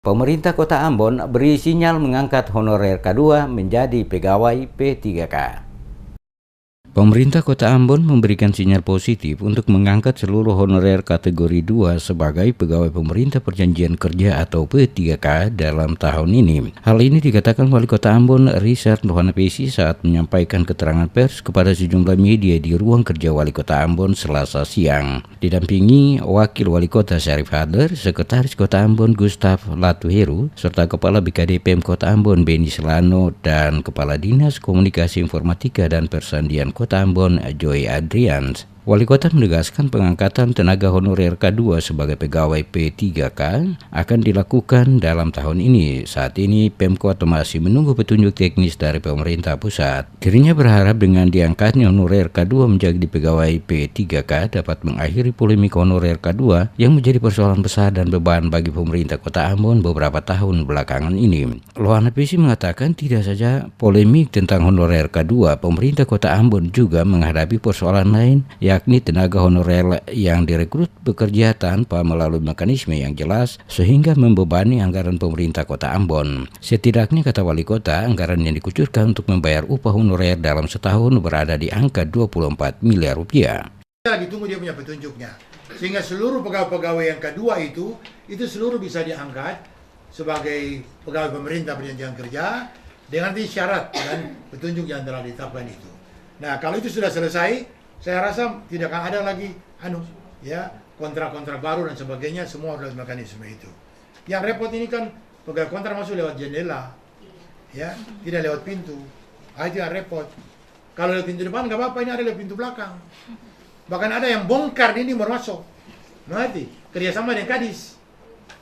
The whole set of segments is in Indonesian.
Pemerintah Kota Ambon beri sinyal mengangkat honorer K2 menjadi pegawai P3K. Pemerintah Kota Ambon memberikan sinyal positif untuk mengangkat seluruh honorer kategori 2 sebagai pegawai pemerintah perjanjian kerja atau P3K dalam tahun ini. Hal ini dikatakan Wali Kota Ambon Richard Lohanapesi saat menyampaikan keterangan pers kepada sejumlah media di ruang kerja Wali Kota Ambon Selasa siang. Didampingi Wakil Wali Kota Syarif Hadler, Sekretaris Kota Ambon Gustav Latuheru, serta Kepala BKD Kota Ambon Beni Selano dan Kepala Dinas Komunikasi Informatika dan Persandian Kota Ambon Joy Adrians. Wali Kota menegaskan pengangkatan tenaga honorer K2 sebagai pegawai P3K akan dilakukan dalam tahun ini. Saat ini Pemkot masih menunggu petunjuk teknis dari pemerintah pusat. Dirinya berharap dengan diangkatnya honorer K2 menjadi pegawai P3K dapat mengakhiri polemik honorer K2 yang menjadi persoalan besar dan beban bagi pemerintah Kota Ambon beberapa tahun belakangan ini. Lohanapesi mengatakan tidak saja polemik tentang honorer K2, pemerintah Kota Ambon juga menghadapi persoalan lain, yakni tenaga honorer yang direkrut bekerja tanpa melalui mekanisme yang jelas sehingga membebani anggaran pemerintah Kota Ambon. Setidaknya kata Wali Kota, anggaran yang dikucurkan untuk membayar upah honorer dalam setahun berada di angka 24 miliar rupiah. Kita lagi tunggu dia punya petunjuknya, sehingga seluruh pegawai-pegawai yang kedua itu seluruh bisa diangkat sebagai pegawai pemerintah perjanjian kerja dengan syarat dan petunjuk yang telah ditetapkan itu. Nah, kalau itu sudah selesai, saya rasa tidak akan ada lagi kontrak-kontrak baru dan sebagainya, semua adalah mekanisme itu. Yang repot ini kan pegawai kontrak masuk lewat jendela, tidak lewat pintu. Itu yang repot. Kalau lewat pintu depan nggak apa-apa, ini ada lewat pintu belakang. Bahkan ada yang bongkar ini baru masuk. Nanti kerjasama dengan Kadis,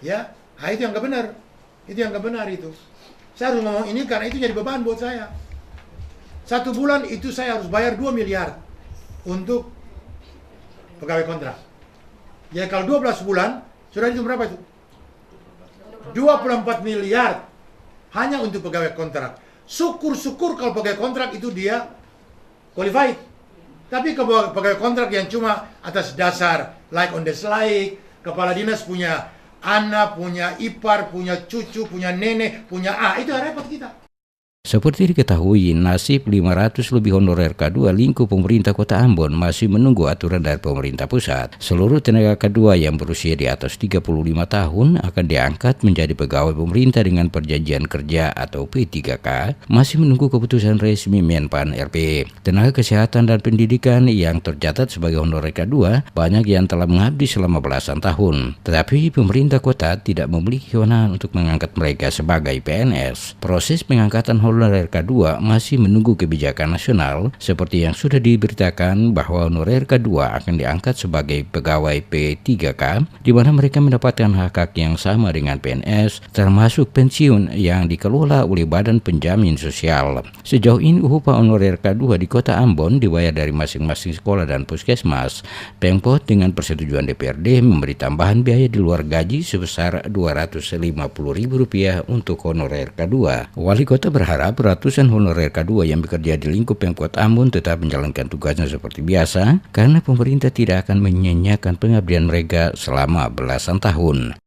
itu yang nggak benar. Itu yang nggak benar itu. Saya harus ngomong ini karena itu jadi beban buat saya. 1 bulan itu saya harus bayar 2 miliar. Untuk pegawai kontrak. Ya kalau 12 bulan, sudah itu berapa itu? 24 miliar hanya untuk pegawai kontrak. Syukur-syukur kalau pegawai kontrak itu dia qualified. Tapi kalau pegawai kontrak yang cuma atas dasar like on the slide, kepala dinas punya anak, punya ipar, punya cucu, punya nenek, punya itu repot kita. Seperti diketahui, nasib 500 lebih honorer K2 lingkup pemerintah Kota Ambon masih menunggu aturan dari pemerintah pusat. Seluruh tenaga K2 yang berusia di atas 35 tahun akan diangkat menjadi pegawai pemerintah dengan perjanjian kerja atau P3K, masih menunggu keputusan resmi Menpan RP. Tenaga kesehatan dan pendidikan yang tercatat sebagai honorer K2 banyak yang telah mengabdi selama belasan tahun. Tetapi pemerintah kota tidak memiliki kewenangan untuk mengangkat mereka sebagai PNS. Proses pengangkatan honorer K2 masih menunggu kebijakan nasional, seperti yang sudah diberitakan bahwa honorer K2 akan diangkat sebagai pegawai P3K, di mana mereka mendapatkan hak-hak yang sama dengan PNS, termasuk pensiun yang dikelola oleh Badan Penjamin Sosial. Sejauh ini upah honorer K2 di Kota Ambon dibayar dari masing-masing sekolah dan puskesmas. Pemkot dengan persetujuan DPRD memberi tambahan biaya di luar gaji sebesar Rp250.000 untuk honorer K2. Wali Kota berharap ratusan honorer K2 yang bekerja di lingkup Pemkot Ambon tetap menjalankan tugasnya seperti biasa karena pemerintah tidak akan menyanyiakan pengabdian mereka selama belasan tahun.